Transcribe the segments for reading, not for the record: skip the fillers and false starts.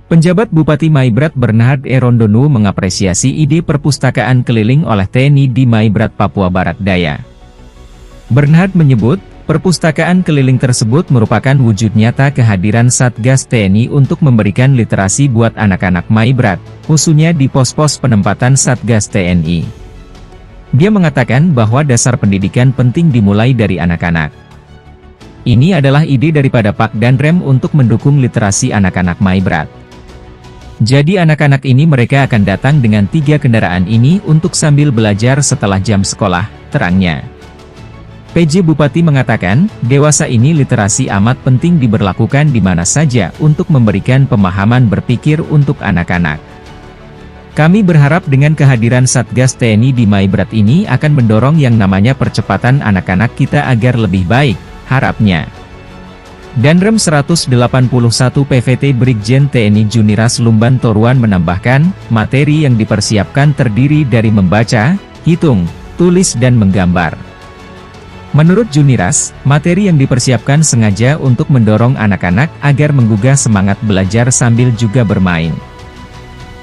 Penjabat Bupati Maibrat Bernhard Erondonu mengapresiasi ide perpustakaan keliling oleh TNI di Maibrat, Papua Barat Daya. Bernhard menyebut, perpustakaan keliling tersebut merupakan wujud nyata kehadiran Satgas TNI untuk memberikan literasi buat anak-anak Maibrat, khususnya di pos-pos penempatan Satgas TNI. Dia mengatakan bahwa dasar pendidikan penting dimulai dari anak-anak. Ini adalah ide daripada Pak Danrem untuk mendukung literasi anak-anak Maibrat. Jadi anak-anak ini mereka akan datang dengan 3 kendaraan ini untuk sambil belajar setelah jam sekolah, terangnya. PJ Bupati mengatakan, dewasa ini literasi amat penting diberlakukan di mana saja untuk memberikan pemahaman berpikir untuk anak-anak. Kami berharap dengan kehadiran Satgas TNI di Maibrat ini akan mendorong yang namanya percepatan anak-anak kita agar lebih baik, harapnya. Danrem 181 PVT Brigjen TNI Juniras Lumban Toruan menambahkan, materi yang dipersiapkan terdiri dari membaca, hitung, tulis dan menggambar. Menurut Juniras, materi yang dipersiapkan sengaja untuk mendorong anak-anak agar menggugah semangat belajar sambil juga bermain.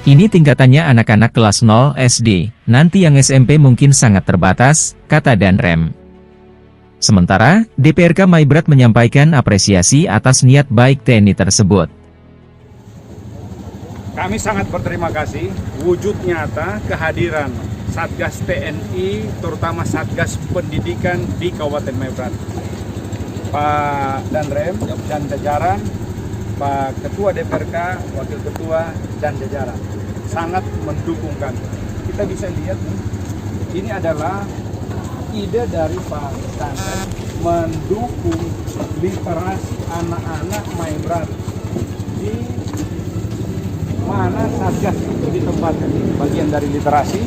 Ini tingkatannya anak-anak kelas 0 SD, nanti yang SMP mungkin sangat terbatas, kata Danrem. Sementara, DPRK Maibrat menyampaikan apresiasi atas niat baik TNI tersebut. Kami sangat berterima kasih wujud nyata kehadiran Satgas TNI, terutama Satgas Pendidikan di Kabupaten Maibrat. Pak Danrem dan jajaran, Pak Ketua DPRK, Wakil Ketua dan jajaran sangat mendukung kami. Kita bisa lihat nih, ini adalah ide dari Pak Danrem mendukung literasi anak-anak Maibrat di mana Satgas itu ditempatkan, bagian dari literasi.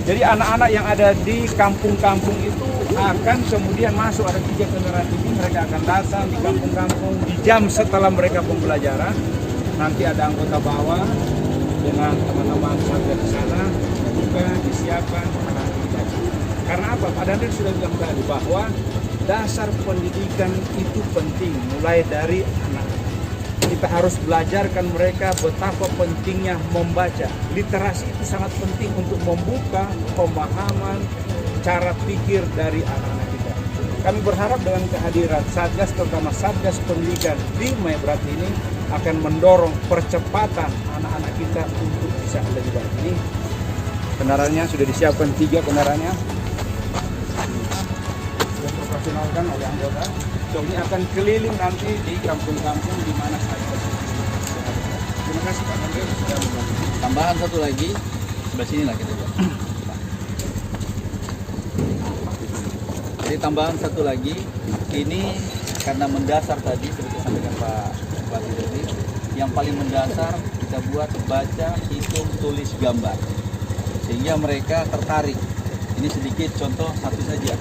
Jadi anak-anak yang ada di kampung-kampung itu akan kemudian masuk, ada 3 generasi ini, mereka akan datang di kampung-kampung di jam setelah mereka pembelajaran. Nanti ada anggota bawah dengan teman-teman Satgas di sana juga disiapkan. Karena apa? Pak Danrem sudah bilang tadi bahwa dasar pendidikan itu penting, mulai dari anak. Kita harus belajarkan mereka betapa pentingnya membaca. Literasi itu sangat penting untuk membuka pemahaman, cara pikir dari anak-anak kita. Kami berharap dengan kehadiran Satgas, terutama Satgas Pendidikan di Maibrat ini, akan mendorong percepatan anak-anak kita untuk bisa lebih baik. Ini kendaraannya sudah disiapkan 3 kendaraannya. Dioperasionalkan oleh anggota. So, ini akan keliling nanti di kampung-kampung di mana saja. Terima kasih Pak Danrem sudah membantu. Tambahan satu lagi, sebelah sini lah kita. Jadi tambahan satu lagi, ini karena mendasar tadi seperti sampaikan Pak Bupati tadi, yang paling mendasar kita buat baca, hitung, tulis, gambar, sehingga mereka tertarik. Ini sedikit contoh satu saja.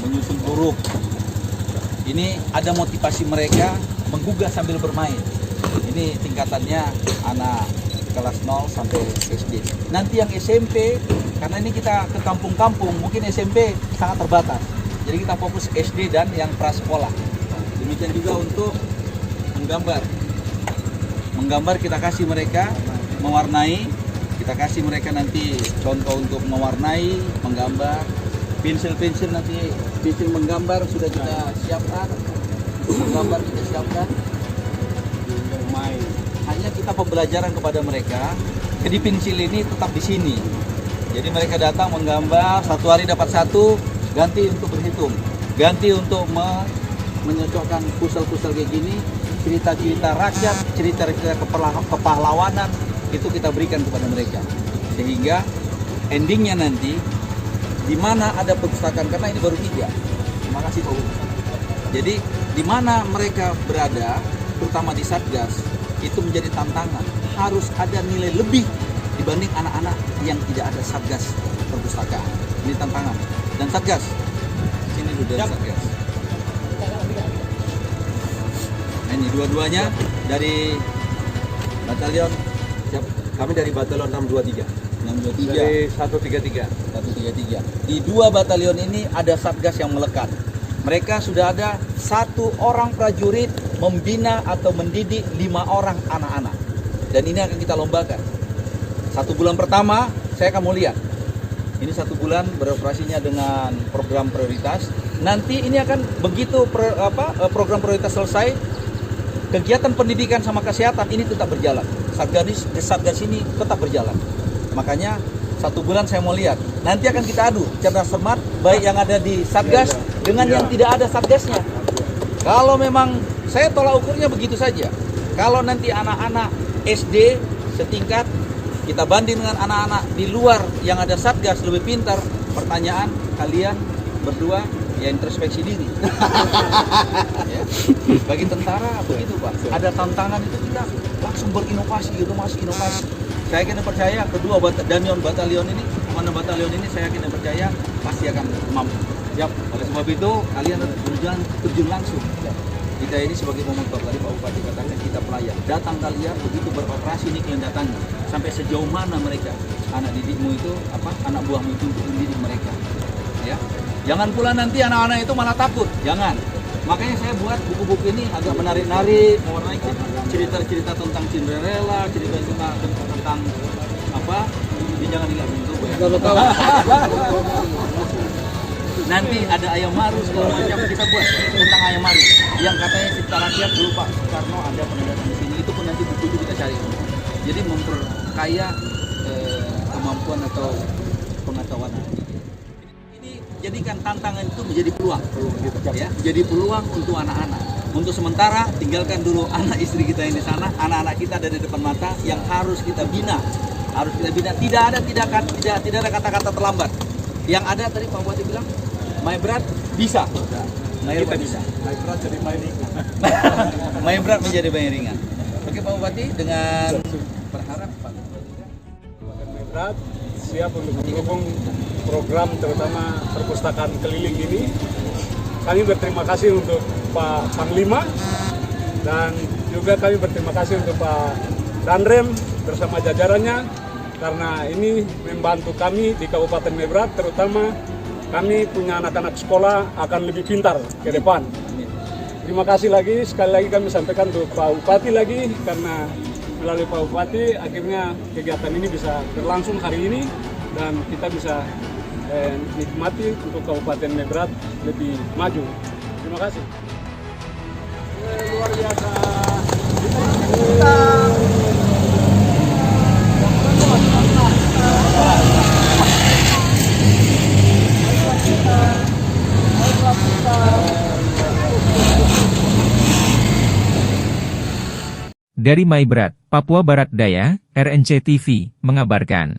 Menyusun huruf. Ini ada motivasi mereka menggugah sambil bermain. Ini tingkatannya anak kelas 0 sampai SD. Nanti yang SMP, karena ini kita ke kampung-kampung, mungkin SMP sangat terbatas. Jadi kita fokus SD dan yang prasekolah. Demikian juga untuk menggambar. Menggambar kita kasih mereka mewarnai. Kita kasih mereka nanti contoh untuk mewarnai, menggambar. Pensil-pensil nanti, pensil menggambar sudah kita siapkan, menggambar kita siapkan. Bermain. Hanya kita pembelajaran kepada mereka. Jadi pensil ini tetap di sini. Jadi mereka datang menggambar, 1 hari dapat 1, ganti untuk berhitung, ganti untuk menyocokkan pusal-pusal kayak gini, cerita-cerita rakyat, cerita-cerita kepahlawanan itu kita berikan kepada mereka. Sehingga endingnya nanti di mana ada perpustakaan, karena ini baru 3. Terima kasih Pak. Jadi di mana mereka berada, terutama di Satgas, itu menjadi tantangan. Harus ada nilai lebih dibanding anak-anak yang tidak ada Satgas perpustakaan. Ini tantangan. Dan Satgas, sini dulu dari Satgas. Nah, ini dua-duanya dari batalion. Kami dari batalion 623. 623. Dari 133. 133. Di 2 batalion ini ada Satgas yang melekat. Mereka sudah ada 1 orang prajurit membina atau mendidik 5 orang anak-anak. Dan ini akan kita lombakan. 1 bulan pertama saya akan mau lihat. Ini 1 bulan beroperasinya dengan program prioritas. Nanti ini akan begitu program prioritas selesai, kegiatan pendidikan sama kesehatan ini tetap berjalan. Satgas ini tetap berjalan. Makanya 1 bulan saya mau lihat. Nanti akan kita adu cerdas cermat, baik yang ada di Satgas dengan yang tidak ada Satgasnya. Kalau memang saya tolak ukurnya begitu saja. Kalau nanti anak-anak SD setingkat kita banding dengan anak-anak di luar yang ada Satgas lebih pintar, pertanyaan kalian berdua ya introspeksi diri. Ya. Bagi tentara begitu Pak, ada tantangan itu kita langsung berinovasi, inovasi. Saya kena percaya kedua batalion ini, mana batalion ini saya kena percaya pasti akan mampu. Yap. Oleh sebab itu kalian harus terjun langsung. Kita ini sebagai pemotor, tadi Pak Bupati katakan kita pelayan. Datang kalian begitu beroperasi ini kalian datangi. Sampai sejauh mana mereka, anak didikmu itu, anak buahmu itu untuk mendidik mereka. Ya. Jangan pula nanti anak-anak itu malah takut. Jangan. Makanya saya buat buku-buku ini agak menarik-narik, mewarnai cerita-cerita tentang Cinderella, cerita-cerita tentang ini jangan ingat bentuk ya. Nanti ada ayam maru segala macam kita buat tentang ayam maru yang katanya cipta rakyat dulu Pak Soekarno ada penelitian di sini, itu pun nanti buku itu kita cari. Jadi memperkaya kemampuan atau pengetahuan. Ini jadikan tantangan itu menjadi peluang, ya, jadi peluang untuk anak-anak. Untuk sementara tinggalkan dulu anak istri kita ini sana, anak-anak kita ada di depan mata yang harus kita bina, Tidak ada kata-kata terlambat. Yang ada tadi Pak Bupati bilang, my berat bisa. Kita bisa. My berat jadi my ringan. My berat menjadi my ringan. Oke Pak Bupati, dengan berharap Pak My berat siap untuk mendukung program terutama perpustakaan keliling ini. Kami berterima kasih untuk Pak Panglima dan juga kami berterima kasih untuk Pak Danrem bersama jajarannya karena ini membantu kami di Kabupaten Maibrat, terutama kami punya anak-anak sekolah akan lebih pintar ke depan. Terima kasih lagi, sekali lagi kami sampaikan untuk Pak Bupati lagi karena melalui Pak Bupati akhirnya kegiatan ini bisa berlangsung hari ini dan kita bisa nikmati untuk Kabupaten Maibrat lebih maju. Terima kasih. Luar biasa. Dari Maibrat, Papua Barat Daya, RNC TV mengabarkan.